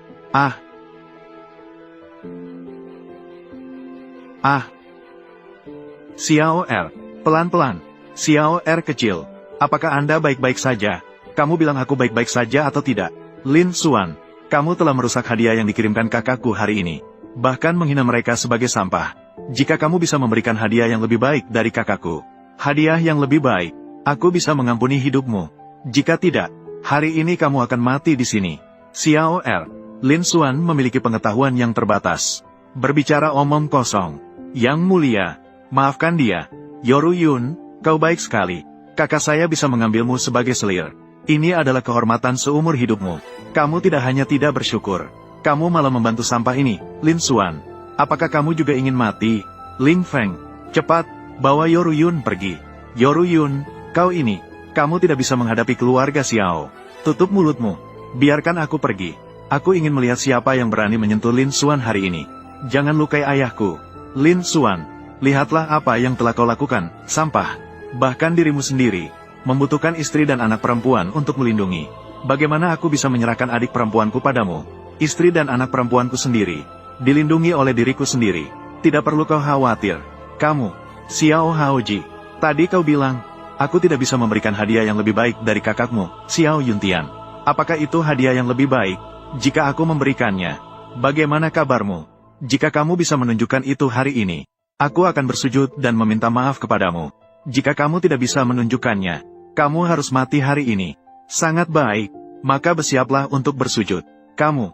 Speaker 1: Xiao Er, pelan-pelan. Xiao Er kecil, apakah Anda baik-baik saja? Kamu bilang aku baik-baik saja atau tidak? Lin Xuan, kamu telah merusak hadiah yang dikirimkan kakakku hari ini. Bahkan menghina mereka sebagai sampah. Jika kamu bisa memberikan hadiah yang lebih baik dari kakakku, hadiah yang lebih baik, aku bisa mengampuni hidupmu. Jika tidak, hari ini kamu akan mati di sini. Xiao Er, Lin Xuan memiliki pengetahuan yang terbatas. Berbicara omong kosong. Yang mulia, maafkan dia. Yoru Yun, kau baik sekali. Kakak saya bisa mengambilmu sebagai selir. Ini adalah kehormatan seumur hidupmu. Kamu tidak hanya tidak bersyukur, kamu malah membantu sampah ini. Lin Xuan, apakah kamu juga ingin mati? Ling Feng, cepat, bawa Yoru Yun pergi. Yoru Yun, kau ini, kamu tidak bisa menghadapi keluarga Xiao. Tutup mulutmu, biarkan aku pergi. Aku ingin melihat siapa yang berani menyentuh Lin Xuan hari ini. Jangan lukai ayahku. Lin Xuan, lihatlah apa yang telah kau lakukan, sampah. Bahkan dirimu sendiri membutuhkan istri dan anak perempuan untuk melindungi. Bagaimana aku bisa menyerahkan adik perempuanku padamu? Istri dan anak perempuanku sendiri dilindungi oleh diriku sendiri. Tidak perlu kau khawatir. Kamu, Xiao Haoji, tadi kau bilang, aku tidak bisa memberikan hadiah yang lebih baik dari kakakmu, Xiao Yuntian. Apakah itu hadiah yang lebih baik? Jika aku memberikannya, bagaimana kabarmu? Jika kamu bisa menunjukkan itu hari ini, aku akan bersujud dan meminta maaf kepadamu. Jika kamu tidak bisa menunjukkannya, kamu harus mati hari ini. Sangat baik, maka bersiaplah untuk bersujud. Kamu,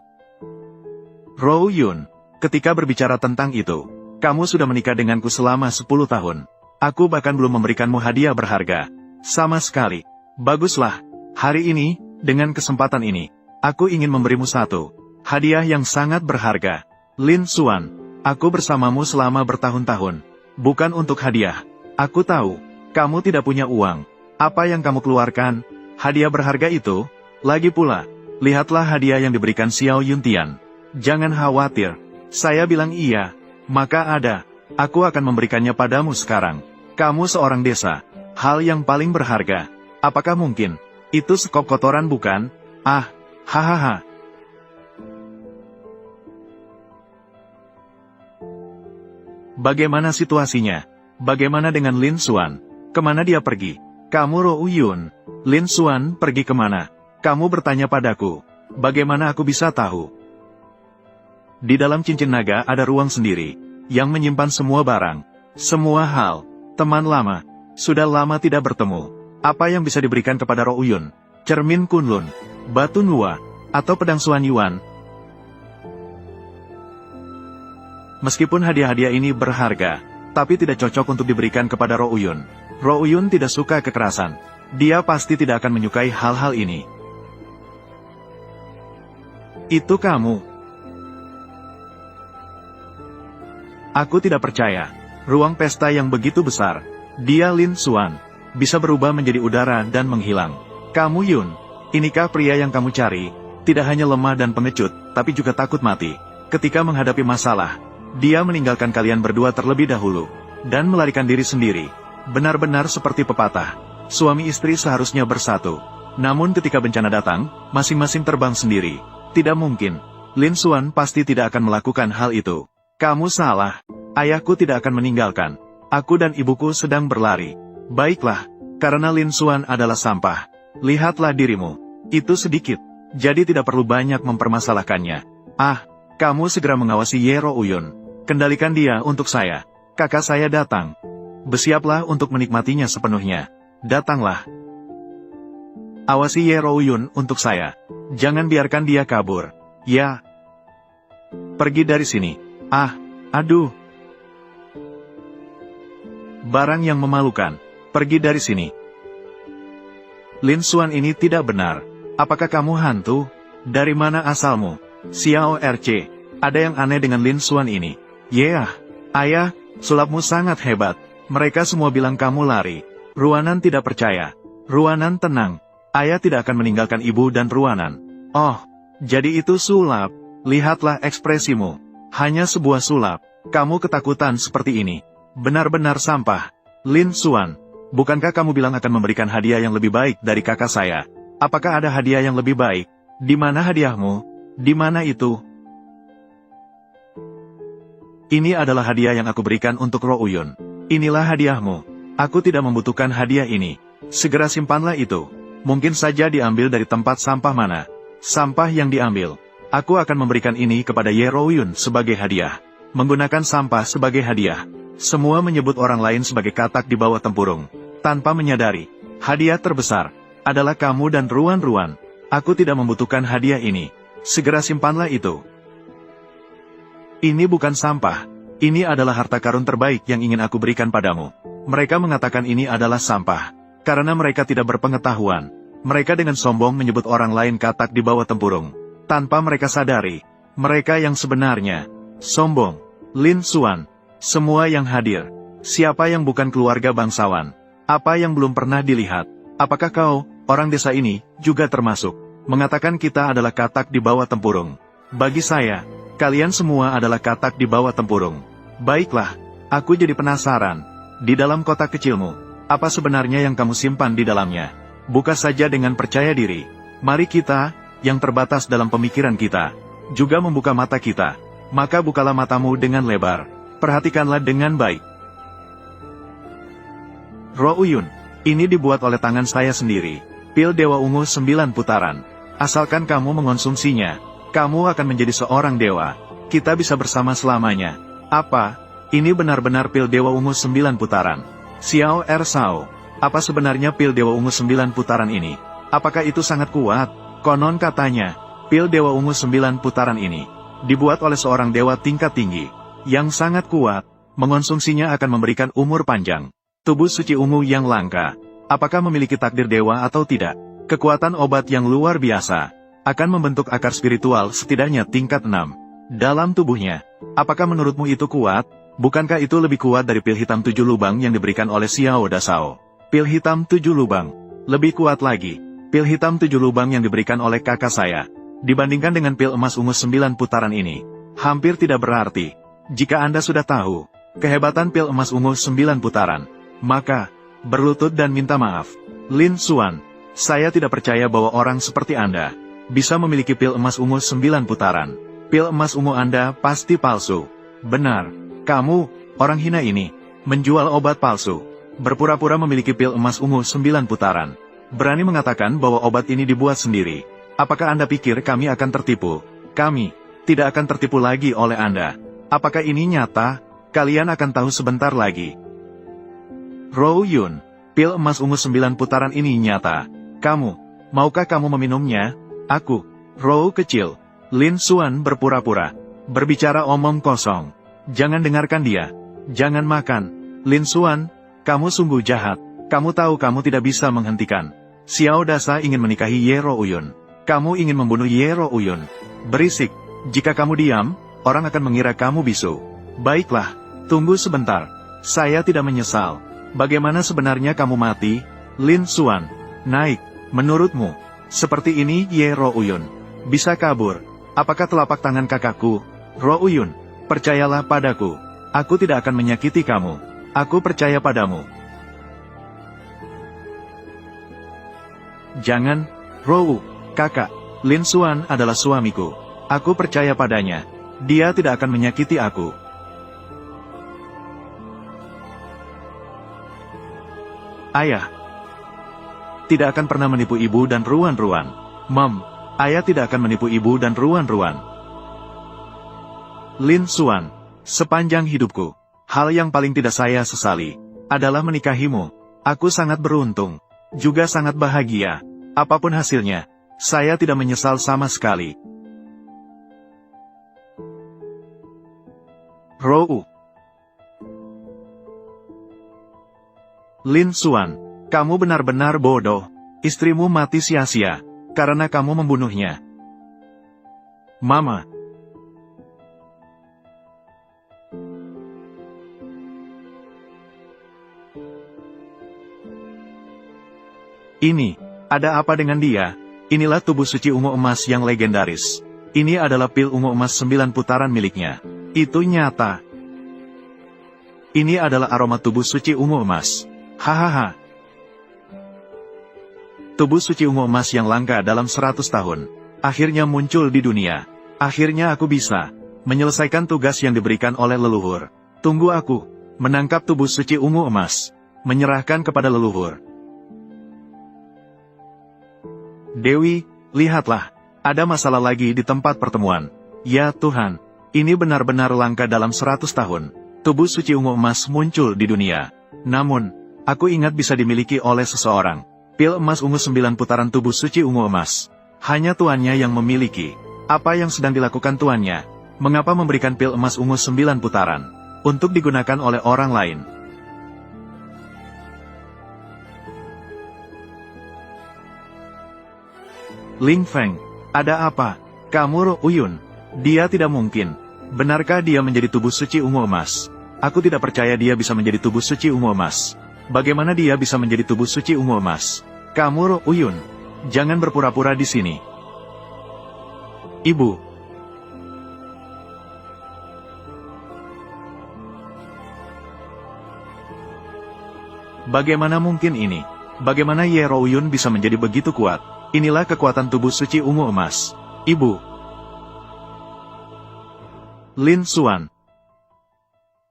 Speaker 1: Rou Yun, ketika berbicara tentang itu, kamu sudah menikah denganku selama 10 tahun. Aku bahkan belum memberikanmu hadiah berharga. Sama sekali. Baguslah, hari ini, dengan kesempatan ini, aku ingin memberimu satu hadiah yang sangat berharga. Lin Xuan, aku bersamamu selama bertahun-tahun. Bukan untuk hadiah. Aku tahu, kamu tidak punya uang. Apa yang kamu keluarkan? Hadiah berharga itu? Lagi pula, lihatlah hadiah yang diberikan Xiao Yuntian. Jangan khawatir. Saya bilang iya, maka ada. Aku akan memberikannya padamu sekarang. Kamu seorang desa. Hal yang paling berharga. Apakah mungkin? Itu sekop kotoran bukan? Hahaha. Bagaimana situasinya? Bagaimana dengan Lin Xuan? Kemana dia pergi? Kamu Rou Yun. Lin Xuan pergi kemana? Kamu bertanya padaku. Bagaimana aku bisa tahu? Di dalam cincin naga ada ruang sendiri, yang menyimpan semua barang, semua hal. Teman lama, sudah lama tidak bertemu. Apa yang bisa diberikan kepada Rou Yun? Cermin Kunlun, batu Nua, atau pedang Xuan Yuan? Meskipun hadiah-hadiah ini berharga, tapi tidak cocok untuk diberikan kepada Rou Yun. Rou Yun tidak suka kekerasan. Dia pasti tidak akan menyukai hal-hal ini. Itu kamu. Aku tidak percaya. Ruang pesta yang begitu besar, dia Lin Xuan, bisa berubah menjadi udara dan menghilang. Kamu Yun, inikah pria yang kamu cari? Tidak hanya lemah dan pengecut, tapi juga takut mati. Ketika menghadapi masalah, dia meninggalkan kalian berdua terlebih dahulu, dan melarikan diri sendiri. Benar-benar seperti pepatah, suami istri seharusnya bersatu. Namun ketika bencana datang, masing-masing terbang sendiri. Tidak mungkin, Lin Xuan pasti tidak akan melakukan hal itu. Kamu salah, ayahku tidak akan meninggalkan. Aku dan ibuku sedang berlari. Baiklah, Karena Lin Xuan adalah sampah. Lihatlah dirimu. Itu sedikit. Jadi tidak perlu banyak mempermasalahkannya. Ah, kamu segera mengawasi Ye Rouyun. Kendalikan dia untuk saya. Kakak saya datang. Bersiaplah untuk menikmatinya sepenuhnya. Datanglah. Awasi Ye Rouyun untuk saya. Jangan biarkan dia kabur. Ya. Pergi dari sini. Ah, aduh. Barang yang memalukan. Pergi dari sini. Lin Xuan ini tidak benar. Apakah kamu hantu? Dari mana asalmu? Xiao RC. Ada yang aneh dengan Lin Xuan ini. Yah. Ayah, sulapmu sangat hebat. Mereka semua bilang kamu lari. Ruanan tidak percaya. Ruanan tenang. Ayah tidak akan meninggalkan ibu dan Ruanan. Oh, jadi itu sulap. Lihatlah ekspresimu. Hanya sebuah sulap. Kamu ketakutan seperti ini. Benar-benar sampah. Lin Xuan, bukankah kamu bilang akan memberikan hadiah yang lebih baik dari kakak saya? Apakah ada hadiah yang lebih baik? Di mana hadiahmu? Di mana itu? Ini adalah hadiah yang aku berikan untuk Rouyun. Inilah hadiahmu. Aku tidak membutuhkan hadiah ini. Segera simpanlah itu. Mungkin saja diambil dari tempat sampah mana. Sampah yang diambil. Aku akan memberikan ini kepada Ye Rouyun sebagai hadiah. Menggunakan sampah sebagai hadiah. Semua menyebut orang lain sebagai katak di bawah tempurung. Tanpa menyadari, hadiah terbesar adalah kamu dan Ruan-Ruan. Aku tidak membutuhkan hadiah ini. Segera simpanlah itu. Ini bukan sampah. Ini adalah harta karun terbaik yang ingin aku berikan padamu. Mereka mengatakan ini adalah sampah. Karena mereka tidak berpengetahuan. Mereka dengan sombong menyebut orang lain katak di bawah tempurung. Tanpa mereka sadari, mereka yang sebenarnya sombong. Lin Xuan, semua yang hadir. Siapa yang bukan keluarga bangsawan? Apa yang belum pernah dilihat? Apakah kau, orang desa ini, juga termasuk mengatakan kita adalah katak di bawah tempurung? Bagi saya, kalian semua adalah katak di bawah tempurung. Baiklah, aku jadi penasaran. Di dalam kotak kecilmu, apa sebenarnya yang kamu simpan di dalamnya? Buka saja dengan percaya diri. Mari kita, yang terbatas dalam pemikiran kita, juga membuka mata kita. Maka bukalah matamu dengan lebar. Perhatikanlah dengan baik. Rouyun, ini dibuat oleh tangan saya sendiri. Pil Dewa Ungu 9 putaran. Asalkan kamu mengonsumsinya, kamu akan menjadi seorang dewa. Kita bisa bersama selamanya. Apa? Ini benar-benar pil Dewa Ungu 9 putaran. Xiao Er Sao, apa sebenarnya pil Dewa Ungu 9 putaran ini? Apakah itu sangat kuat? Konon katanya, pil Dewa Ungu 9 putaran ini dibuat oleh seorang dewa tingkat tinggi, yang sangat kuat. Mengonsumsinya akan memberikan umur panjang. Tubuh suci ungu yang langka. Apakah memiliki takdir dewa atau tidak? Kekuatan obat yang luar biasa. Akan membentuk akar spiritual setidaknya tingkat 6. Dalam tubuhnya. Apakah menurutmu itu kuat? Bukankah itu lebih kuat dari pil hitam 7 lubang yang diberikan oleh Xiao Dasao? Pil hitam 7 lubang. Lebih kuat lagi. Pil hitam 7 lubang yang diberikan oleh kakak saya. Dibandingkan dengan pil emas ungu 9 putaran ini, hampir tidak berarti. Jika Anda sudah tahu kehebatan pil emas ungu 9 putaran, maka berlutut dan minta maaf. Lin Xuan, saya tidak percaya bahwa orang seperti Anda bisa memiliki pil emas ungu 9 putaran. Pil emas ungu Anda pasti palsu. Benar, kamu, orang hina ini, menjual obat palsu. Berpura-pura memiliki pil emas ungu 9 putaran. Berani mengatakan bahwa obat ini dibuat sendiri. Apakah Anda pikir kami akan tertipu? Kami tidak akan tertipu lagi oleh Anda. Apakah ini nyata? Kalian akan tahu sebentar lagi. Rouyun, pil emas ungu 9 putaran ini nyata. Maukah kamu meminumnya? Aku, Rou kecil. Lin Xuan berpura-pura. Berbicara omong kosong. Jangan dengarkan dia. Jangan makan. Lin Xuan, kamu sungguh jahat. Kamu tahu kamu tidak bisa menghentikan. Xiao Dasa ingin menikahi Ye Rouyun. Kamu ingin membunuh Ye Rouyun. Berisik. Jika kamu diam, orang akan mengira kamu bisu. Baiklah, tunggu sebentar. Saya tidak menyesal. Bagaimana sebenarnya kamu mati? Lin Xuan, naik. Menurutmu, seperti ini Ye Rouyun bisa kabur? Apakah telapak tangan kakakku? Rouyun, percayalah padaku. Aku tidak akan menyakiti kamu. Aku percaya padamu. Jangan, Rou. Kakak, Lin Xuan adalah suamiku. Aku percaya padanya. Dia tidak akan menyakiti aku. Ayah, tidak akan pernah menipu ibu dan Ruan-Ruan. Ayah tidak akan menipu ibu dan Ruan-Ruan. Lin Xuan, sepanjang hidupku, hal yang paling tidak saya sesali adalah menikahimu. Aku sangat beruntung, juga sangat bahagia. Apapun hasilnya, saya tidak menyesal sama sekali. Rou. Lin Xuan, kamu benar-benar bodoh. Istrimu mati sia-sia karena kamu membunuhnya. Mama. Ini, ada apa dengan dia? Inilah tubuh suci ungu emas yang legendaris. Ini adalah pil ungu emas 9 putaran miliknya. Itu nyata. Ini adalah aroma tubuh suci ungu emas. Hahaha. Tubuh suci ungu emas yang langka dalam 100 tahun. Akhirnya muncul di dunia. Akhirnya aku bisa menyelesaikan tugas yang diberikan oleh leluhur. Tunggu aku menangkap tubuh suci ungu emas. Menyerahkan kepada leluhur. Dewi, lihatlah. Ada masalah lagi di tempat pertemuan. Ya Tuhan, ini benar-benar langka dalam 100 tahun. Tubuh suci ungu emas muncul di dunia. Namun, aku ingat bisa dimiliki oleh seseorang. Pil emas ungu 9 putaran tubuh suci ungu emas. Hanya tuannya yang memiliki. Apa yang sedang dilakukan tuannya? Mengapa memberikan pil emas ungu 9 putaran? Untuk digunakan oleh orang lain. Ling Feng, ada apa? Kamu Ro Uyun? Dia tidak mungkin. Benarkah dia menjadi tubuh suci ungu emas? Aku tidak percaya dia bisa menjadi tubuh suci ungu emas. Bagaimana dia bisa menjadi tubuh suci ungu emas? Kamu Ro Uyun, jangan berpura-pura di sini. Ibu. Bagaimana mungkin ini? Bagaimana Ye Ro Uyun bisa menjadi begitu kuat? Inilah kekuatan tubuh suci ungu emas. Ibu. Lin Xuan.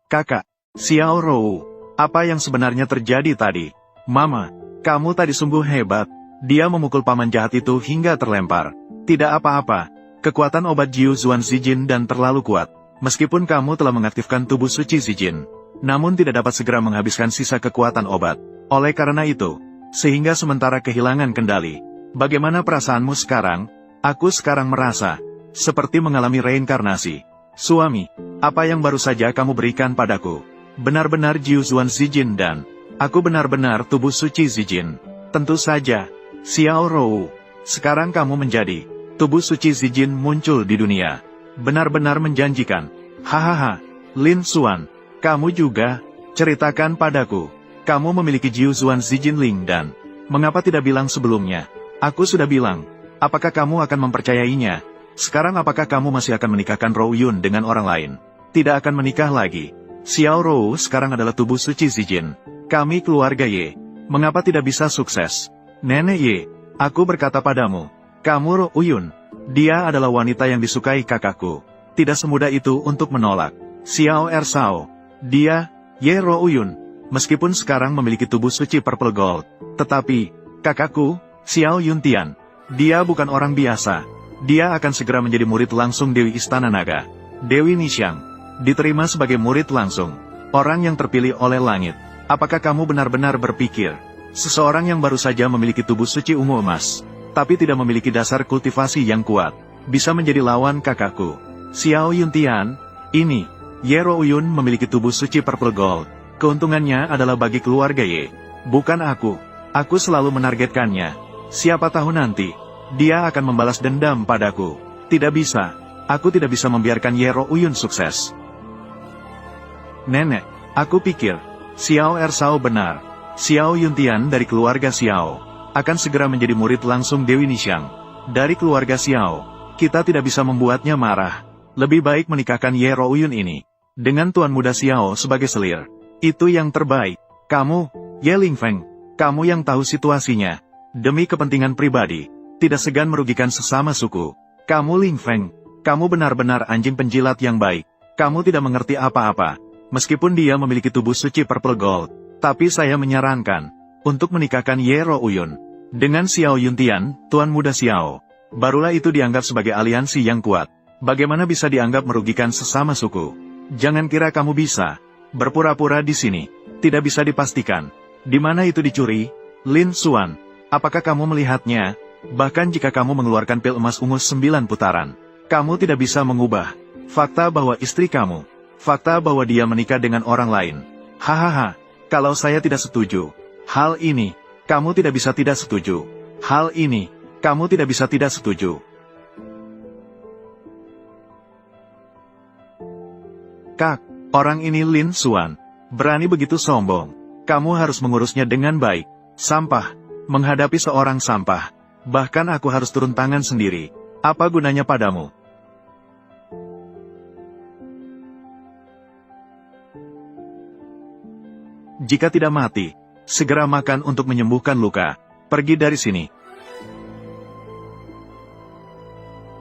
Speaker 1: Kakak, Xiao Rou, apa yang sebenarnya terjadi tadi? Mama, kamu tadi sungguh hebat. Dia memukul paman jahat itu hingga terlempar. Tidak apa-apa. Kekuatan obat Jiu Zuan Zijin dan terlalu kuat. Meskipun kamu telah mengaktifkan tubuh suci Zijin, namun tidak dapat segera menghabiskan sisa kekuatan obat. Oleh karena itu, sehingga sementara kehilangan kendali. Bagaimana perasaanmu sekarang? Aku sekarang merasa seperti mengalami reinkarnasi. Suami, apa yang baru saja kamu berikan padaku? Benar-benar Jiu Zuan Zijin dan aku benar-benar tubuh suci Zijin. Tentu saja, Xiao Rou. Sekarang kamu menjadi tubuh suci Zijin muncul di dunia. Benar-benar menjanjikan. Hahaha, Lin Xuan, kamu juga? Ceritakan padaku. Kamu memiliki Jiu Zuan Zijin Ling dan mengapa tidak bilang sebelumnya? Aku sudah bilang. Apakah kamu akan mempercayainya? Sekarang apakah kamu masih akan menikahkan Rou Yun dengan orang lain? Tidak akan menikah lagi. Xiao Rou sekarang adalah tubuh suci Zijin. Kami keluarga Ye. Mengapa tidak bisa sukses? Nenek Ye, aku berkata padamu. Kamu Rou Yun. Dia adalah wanita yang disukai kakakku. Tidak semudah itu untuk menolak. Xiao Ersao. Dia, Ye Rou Yun. Meskipun sekarang memiliki tubuh suci Purple Gold. Tetapi, kakakku, Xiao Yuntian, dia bukan orang biasa. Dia akan segera menjadi murid langsung Dewi Istana Naga. Dewi Nixiang, diterima sebagai murid langsung. Orang yang terpilih oleh langit. Apakah kamu benar-benar berpikir, seseorang yang baru saja memiliki tubuh suci ungu emas, tapi tidak memiliki dasar kultivasi yang kuat, bisa menjadi lawan kakakku? Xiao Yuntian, ini, Ye Ro Uyun memiliki tubuh suci Purple Gold. Keuntungannya adalah bagi keluarga Ye. Bukan aku. Aku selalu menargetkannya. Siapa tahu nanti, dia akan membalas dendam padaku. Tidak bisa. Aku tidak bisa membiarkan Ye Ro Uyun sukses. Nenek, aku pikir, Xiao Ersao benar. Xiao Yuntian dari keluarga Xiao akan segera menjadi murid langsung Dewi Nixiang. Dari keluarga Xiao, kita tidak bisa membuatnya marah. Lebih baik menikahkan Ye Ro Uyun ini dengan Tuan Muda Xiao sebagai selir. Itu yang terbaik. Kamu, Ye Ling Feng, kamu yang tahu situasinya. Demi kepentingan pribadi, tidak segan merugikan sesama suku. Kamu Ling Feng, kamu benar-benar anjing penjilat yang baik. Kamu tidak mengerti apa-apa. Meskipun dia memiliki tubuh suci Purple Gold, tapi saya menyarankan untuk menikahkan Ye Ro Uyun. Dengan Xiao Yuntian, Tuan Muda Xiao, barulah itu dianggap sebagai aliansi yang kuat. Bagaimana bisa dianggap merugikan sesama suku? Jangan kira kamu bisa berpura-pura di sini. Tidak bisa dipastikan. Di mana itu dicuri? Lin Xuan, apakah kamu melihatnya? Bahkan jika kamu mengeluarkan pil emas ungu 9 putaran, kamu tidak bisa mengubah fakta bahwa istri kamu, fakta bahwa dia menikah dengan orang lain. Hahaha, kalau saya tidak setuju. Hal ini, kamu tidak bisa tidak setuju. Hal ini, kamu tidak bisa tidak setuju. Kak, orang ini Lin Xuan, berani begitu sombong. Kamu harus mengurusnya dengan baik. Sampah, menghadapi seorang sampah. Bahkan aku harus turun tangan sendiri. Apa gunanya padamu? Jika tidak mati, segera makan untuk menyembuhkan luka. Pergi dari sini.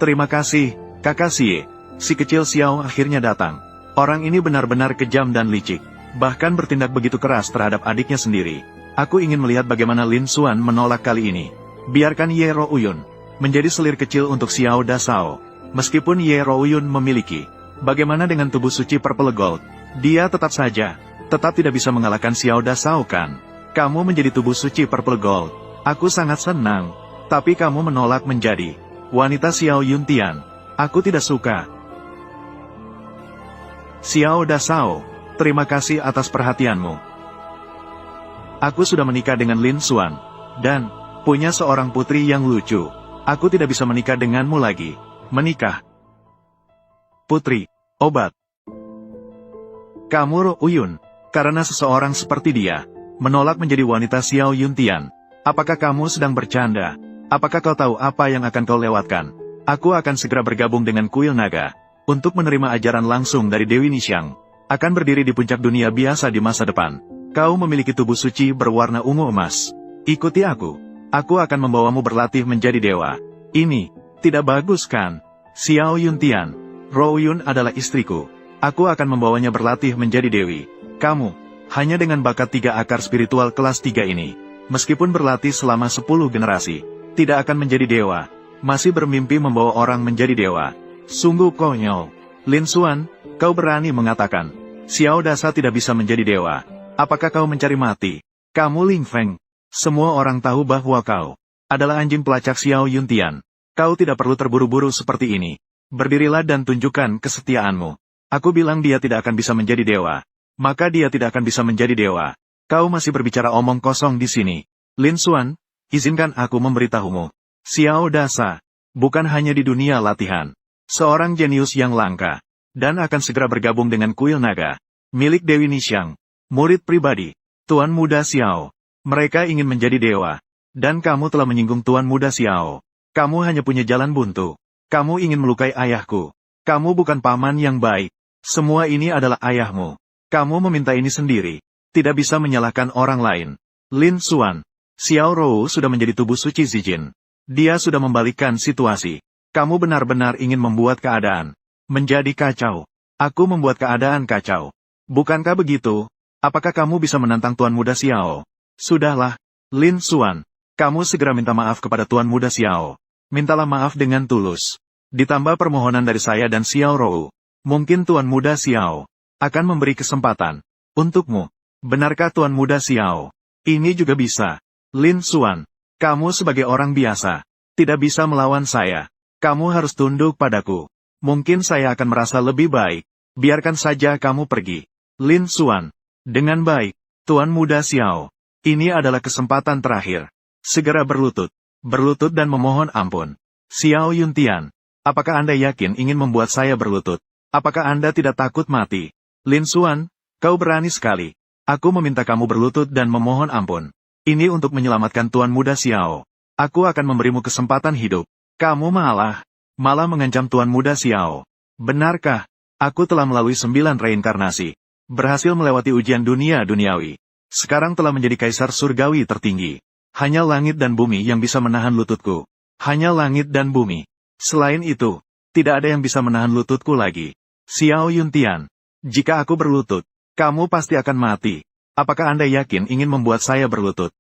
Speaker 1: Terima kasih, Kakak Xie. Si kecil Xiao akhirnya datang. Orang ini benar-benar kejam dan licik. Bahkan bertindak begitu keras terhadap adiknya sendiri. Aku ingin melihat bagaimana Lin Xuan menolak kali ini. Biarkan Ye Rouyun menjadi selir kecil untuk Xiao Dasao. Meskipun Ye Rouyun memiliki, bagaimana dengan tubuh suci Purple Gold? Dia tetap tidak bisa mengalahkan Xiao Dasao kan? Kamu menjadi tubuh suci Purple Gold. Aku sangat senang. Tapi kamu menolak menjadi wanita Xiao Yuntian. Aku tidak suka. Xiao Dasao, terima kasih atas perhatianmu. Aku sudah menikah dengan Lin Xuan, dan punya seorang putri yang lucu. Aku tidak bisa menikah denganmu lagi. Menikah. Putri, obat. Kamu Rouyun. Karena seseorang seperti dia menolak menjadi wanita Xiao Yuntian. Apakah kamu sedang bercanda? Apakah kau tahu apa yang akan kau lewatkan? Aku akan segera bergabung dengan Kuil Naga untuk menerima ajaran langsung dari Dewi Nixiang. Akan berdiri di puncak dunia biasa di masa depan. Kau memiliki tubuh suci berwarna ungu emas. Ikuti aku. Aku akan membawamu berlatih menjadi dewa. Ini tidak bagus kan? Xiao Yuntian, Rouyun adalah istriku. Aku akan membawanya berlatih menjadi dewi. Kamu, hanya dengan bakat 3 akar spiritual kelas 3 ini, meskipun berlatih selama 10 generasi, tidak akan menjadi dewa. Masih bermimpi membawa orang menjadi dewa. Sungguh konyol. Lin Xuan, kau berani mengatakan, Xiao Dasa tidak bisa menjadi dewa. Apakah kau mencari mati? Kamu Ling Feng. Semua orang tahu bahwa kau adalah anjing pelacak Xiao Yuntian. Kau tidak perlu terburu-buru seperti ini. Berdirilah dan tunjukkan kesetiaanmu. Aku bilang dia tidak akan bisa menjadi dewa. Maka dia tidak akan bisa menjadi dewa. Kau masih berbicara omong kosong di sini. Lin Xuan, izinkan aku memberitahumu. Xiao Dasa, bukan hanya di dunia latihan. Seorang jenius yang langka. Dan akan segera bergabung dengan Kuil Naga. Milik Dewi Nixiang. Murid pribadi. Tuan Muda Xiao. Mereka ingin menjadi dewa. Dan kamu telah menyinggung Tuan Muda Xiao. Kamu hanya punya jalan buntu. Kamu ingin melukai ayahku. Kamu bukan paman yang baik. Semua ini adalah ayahmu. Kamu meminta ini sendiri. Tidak bisa menyalahkan orang lain. Lin Xuan, Xiao Rou sudah menjadi tubuh suci Zijin. Dia sudah membalikkan situasi. Kamu benar-benar ingin membuat keadaan menjadi kacau. Aku membuat keadaan kacau. Bukankah begitu? Apakah kamu bisa menantang Tuan Muda Xiao? Sudahlah, Lin Xuan. Kamu segera minta maaf kepada Tuan Muda Xiao. Mintalah maaf dengan tulus. Ditambah permohonan dari saya dan Xiao Rou. Mungkin Tuan Muda Xiao akan memberi kesempatan untukmu. Benarkah Tuan Muda Xiao? Ini juga bisa. Lin Xuan, kamu sebagai orang biasa tidak bisa melawan saya. Kamu harus tunduk padaku. Mungkin saya akan merasa lebih baik. Biarkan saja kamu pergi. Lin Xuan, dengan baik, Tuan Muda Xiao. Ini adalah kesempatan terakhir. Segera berlutut dan memohon ampun. Xiao Yuntian, apakah Anda yakin ingin membuat saya berlutut? Apakah Anda tidak takut mati? Lin Xuan, kau berani sekali. Aku meminta kamu berlutut dan memohon ampun. Ini untuk menyelamatkan Tuan Muda Xiao. Aku akan memberimu kesempatan hidup. Kamu malah mengancam Tuan Muda Xiao. Benarkah? Aku telah melalui 9 reinkarnasi. Berhasil melewati ujian dunia duniawi. Sekarang telah menjadi kaisar surgawi tertinggi. Hanya langit dan bumi yang bisa menahan lututku. Hanya langit dan bumi. Selain itu, tidak ada yang bisa menahan lututku lagi. Xiao Yuntian, jika aku berlutut, kamu pasti akan mati. Apakah Anda yakin ingin membuat saya berlutut?